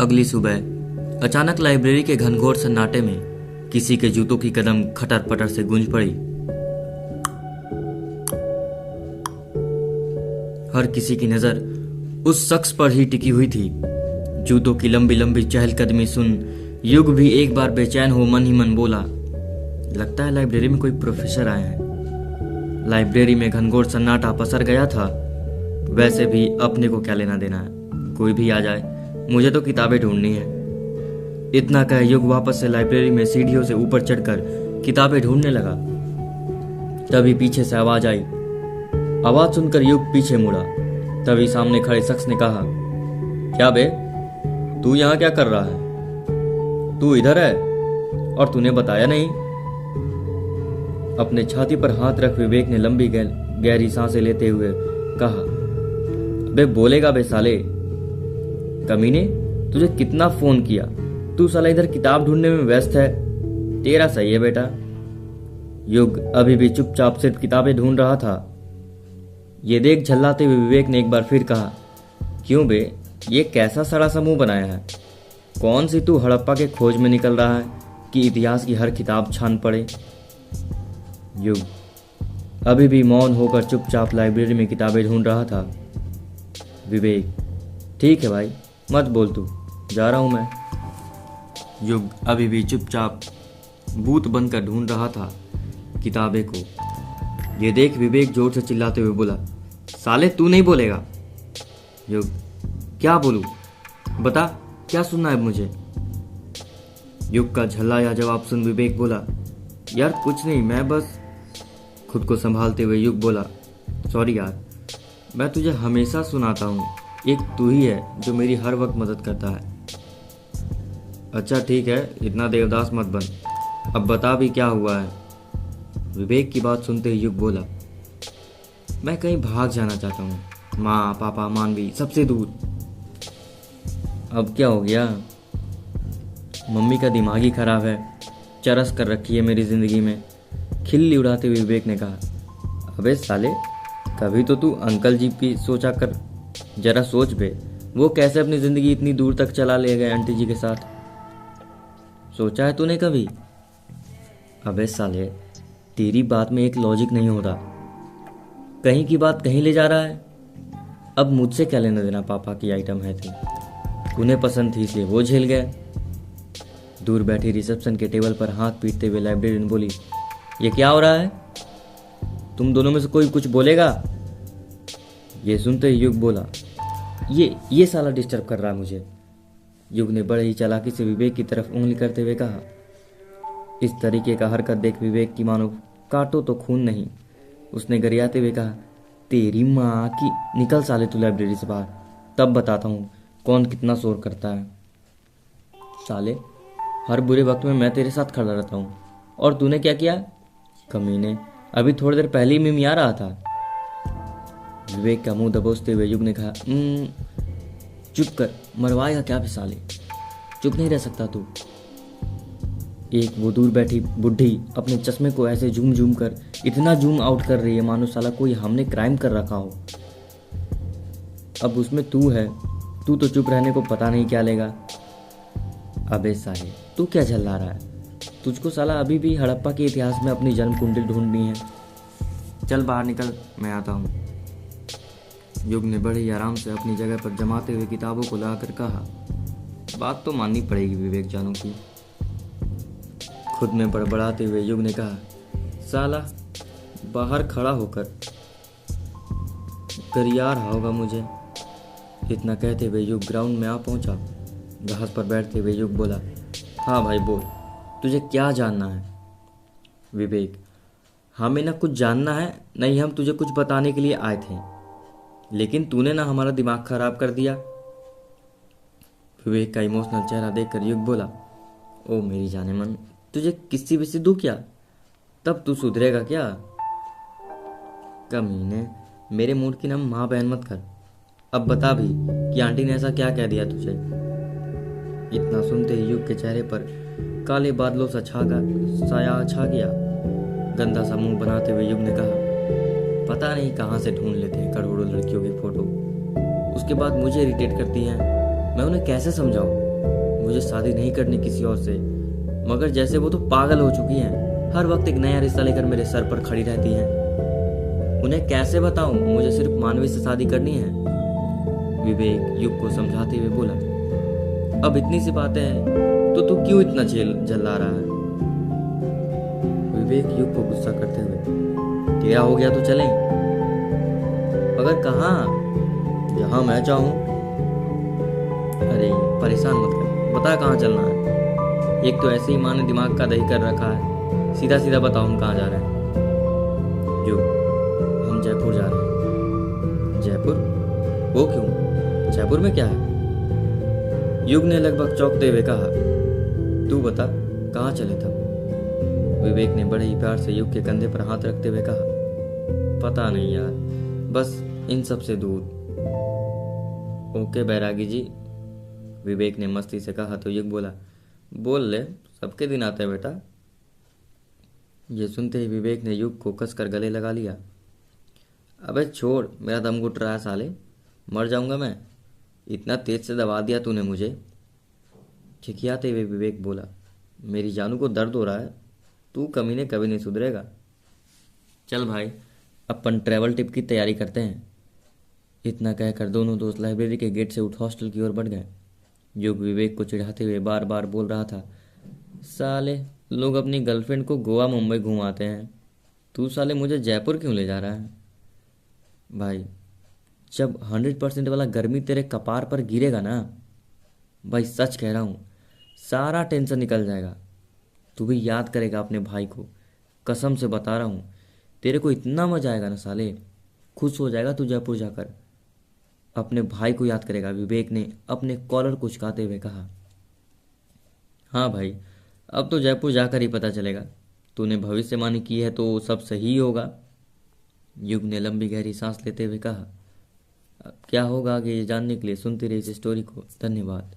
अगली सुबह अचानक लाइब्रेरी के घनघोर सन्नाटे में किसी के जूतों की कदम खटर पटर से गूंज पड़ी। हर किसी की नजर उस शख्स पर ही टिकी हुई थी। जूतों की लंबी लंबी चहलकदमी सुन युग भी एक बार बेचैन हो मन ही मन बोला, लगता है लाइब्रेरी में कोई प्रोफेसर आए हैं। लाइब्रेरी में घनघोर सन्नाटा पसर गया था। वैसे भी अपने को क्या लेना देना है, कोई भी आ जाए, मुझे तो किताबें ढूंढनी है। इतना कह युग वापस से लाइब्रेरी में सीढ़ियों से ऊपर चढ़कर किताबें ढूंढने लगा। तभी पीछे से आवाज आई। आवाज सुनकर युग पीछे मुड़ा। तभी सामने खड़े शख्स ने कहा, क्या बे, तू यहां क्या कर रहा है? तू इधर है और तूने बताया नहीं। अपने छाती पर हाथ रख विवेक ने लंबी गहरी सांसें लेते हुए कहा, बे बोलेगा बे साले, कमीने, तुझे कितना फोन किया, तू साला इधर किताब ढूंढने में व्यस्त है। तेरा सही है बेटा। युग अभी भी चुपचाप सिर्फ किताबें ढूंढ रहा था। ये देख झल्लाते हुए विवेक ने एक बार फिर कहा, क्यों बे, ये कैसा सड़ा सा मुंह बनाया है? कौन सी तू हड़प्पा के खोज में निकल रहा है कि इतिहास की हर किताब छान पड़े? युग अभी भी मौन होकर चुपचाप लाइब्रेरी में किताबें ढूंढ रहा था। विवेक, ठीक है भाई, मत बोल, तू जा रहा हूं मैं। युग अभी भी चुपचाप भूत बनकर ढूंढ रहा था किताबें को। ये देख विवेक जोर से चिल्लाते हुए बोला, साले तू नहीं बोलेगा? युग, क्या बोलूं, बता, क्या सुनना है मुझे? युग का झल्लाया जवाब सुन विवेक बोला, यार कुछ नहीं, मैं बस। खुद को संभालते हुए युग बोला, सॉरी यार, मैं तुझे हमेशा सुनाता हूँ, एक तू ही है जो मेरी हर वक्त मदद करता है। अच्छा ठीक है, इतना देवदास मत बन, अब बता भी क्या हुआ है? विवेक की बात सुनते ही युग बोला, मैं कहीं भाग जाना चाहता हूँ, माँ पापा मानवी सबसे दूर। अब क्या हो गया? मम्मी का दिमाग ही खराब है, चरस कर रखी है मेरी जिंदगी में। खिल्ली उड़ाते हुए विवेक ने कहा, अबे साले, कभी तो तू अंकल जी की सोचा कर, जरा सोच बे, वो कैसे अपनी जिंदगी इतनी दूर तक चला ले गए आंटी जी के साथ? सोचा है तूने कभी? अबे साले, तेरी बात में एक लॉजिक नहीं होता, कहीं की बात कहीं ले जा रहा है। अब मुझसे क्या लेना देना, पापा की आइटम है थी, उन्हें पसंद थी इसलिए वो झेल गए। दूर बैठी रिसेप्शन के टेबल पर हाथ पीटते हुए लाइब्रेरियन बोली, ये क्या हो रहा है? तुम दोनों में से कोई कुछ बोलेगा? ये सुनते ही युग बोला, ये साला डिस्टर्ब कर रहा है मुझे। युग ने बड़े ही चालाकी से विवेक की तरफ उंगली करते हुए कहा। इस तरीके का हरकत देख विवेक की मानो काटो तो खून नहीं। उसने गरियाते हुए कहा, तेरी माँ की, निकल साले तू लाइब्रेरी से बाहर, तब बताता हूँ कौन कितना शोर करता है। साले, हर बुरे वक्त में मैं तेरे साथ खड़ा रहता हूँ, और तूने क्या किया? कमीने, अभी थोड़ी देर पहले ही मिमिया रहा था। विवेक का मुंह दबोचते हुए युग ने कहा, चुप कर, मरवाएगा क्या भी साले, चुप नहीं रह सकता तू। एक वो दूर बैठी बुढ़ी अपने चश्मे को ऐसे झूम झूम कर इतना जूम आउट कर रही है मानो साला कोई हमने क्राइम कर रखा हो। अब उसमें तू है, तू तो चुप रहने को पता नहीं क्या लेगा। अबे साले, तू क्या झल्ला रहा है? तुझको साला अभी भी हड़प्पा के इतिहास में अपनी जन्म कुंडली ढूंढनी है। चल बाहर निकल, मैं आता हूँ। युग ने बड़े ही आराम से अपनी जगह पर जमाते हुए किताबों को लाकर कहा, बात तो माननी पड़ेगी विवेक जानू की। खुद में बड़बड़ाते हुए युग ने कहा, साला बाहर खड़ा होकर गरिया रहा होगा मुझे। इतना कहते हुए युग ग्राउंड में आ पहुंचा। घास पर बैठते हुए युग बोला, हाँ भाई बोल, तुझे क्या जानना है? विवेक, हमें ना कुछ जानना है, नहीं हम तुझे कुछ बताने के लिए आए थे, लेकिन तूने ना हमारा दिमाग खराब कर दिया। विवेक का इमोशनल चेहरा देखकर युग बोला, ओ मेरी जाने मन, तुझे किसी भी से दुख क्या? तब तू सुधरेगा क्या? कमीने, मेरे मूड की ना माँ बहन मत कर। अब बता भी कि आंटी ने ऐसा क्या कह दिया तुझे? इतना सुनते ही युग के चेहरे पर काले बादलों सा साया छा गया। गंदा सा मुंह बनाते हुए युग ने कहा, पता नहीं कहाँ से ढूंढ लेते हैं करोड़ों लड़कियों की फोटो, उसके बाद मुझे इरिटेट करती हैं, मैं उन्हें कैसे समझाऊं? मुझे शादी नहीं करनी किसी और से, मगर जैसे वो तो पागल हो चुकी हैं, हर वक्त एक नया रिश्ता लेकर मेरे सर पर खड़ी रहती हैं। उन्हें कैसे बताऊं मुझे सिर्फ मानवी से शादी करनी है। विवेक युग को समझाते हुए बोला, अब इतनी सी बातें हैं तो तू क्यों इतना झल्ला रहा है। विवेक युग को गुस्सा करते हुए, तेरा हो गया तो चलें, मगर कहाँ, जहां मैं चाहूं। अरे परेशान मत कर, बता कहाँ चलना है। एक तो ऐसे ही माँ ने दिमाग का दही कर रखा है, सीधा सीधा बताओ हम कहाँ जा रहे हैं। जो हम जयपुर जा रहे हैं। जयपुर? वो क्यों, जयपुर में क्या है। युग ने लगभग चौंकते हुए कहा, तू बता कहाँ चले तब। विवेक ने बड़े ही प्यार से युग के कंधे पर हाथ रखते हुए कहा, पता नहीं यार, बस इन सब से दूर। ओके बैरागी जी, विवेक ने मस्ती से कहा तो युग बोला, बोल ले, सबके दिन आते हैं बेटा। ये सुनते ही विवेक ने युग को कसकर गले लगा लिया। अबे छोड़, मेरा दम घुट रहा है साले, मर जाऊंगा मैं, इतना तेज से दबा दिया तूने मुझे। खिखियाते हुए विवेक बोला, मेरी जानू को दर्द हो रहा है, तू कमीने कभी नहीं सुधरेगा। चल भाई, अपन ट्रैवल ट्रिप की तैयारी करते हैं। इतना कहकर दोनों दोस्त लाइब्रेरी के गेट से उठ हॉस्टल की ओर बढ़ गए। युग विवेक को चिढ़ाते हुए बार बार बोल रहा था, साले लोग अपनी गर्लफ्रेंड को गोवा मुंबई घुमाते हैं, तू साले मुझे जयपुर क्यों ले जा रहा है। भाई जब 100% वाला गर्मी तेरे कपार पर गिरेगा ना, भाई सच कह रहा हूँ, सारा टेंशन निकल जाएगा। तू भी याद करेगा अपने भाई को, कसम से बता रहा हूँ, तेरे को इतना मजा आएगा ना साले, खुश हो जाएगा तू जयपुर जाकर। अपने भाई को याद करेगा, विवेक ने अपने कॉलर को उचकाते हुए कहा। हाँ भाई, अब तो जयपुर जाकर ही पता चलेगा, तूने भविष्यवाणी की है तो सब सही होगा। युग ने लंबी गहरी सांस लेते हुए कहा। अब क्या होगा आगे ये जानने के लिए सुनते रहिए इस स्टोरी को। धन्यवाद।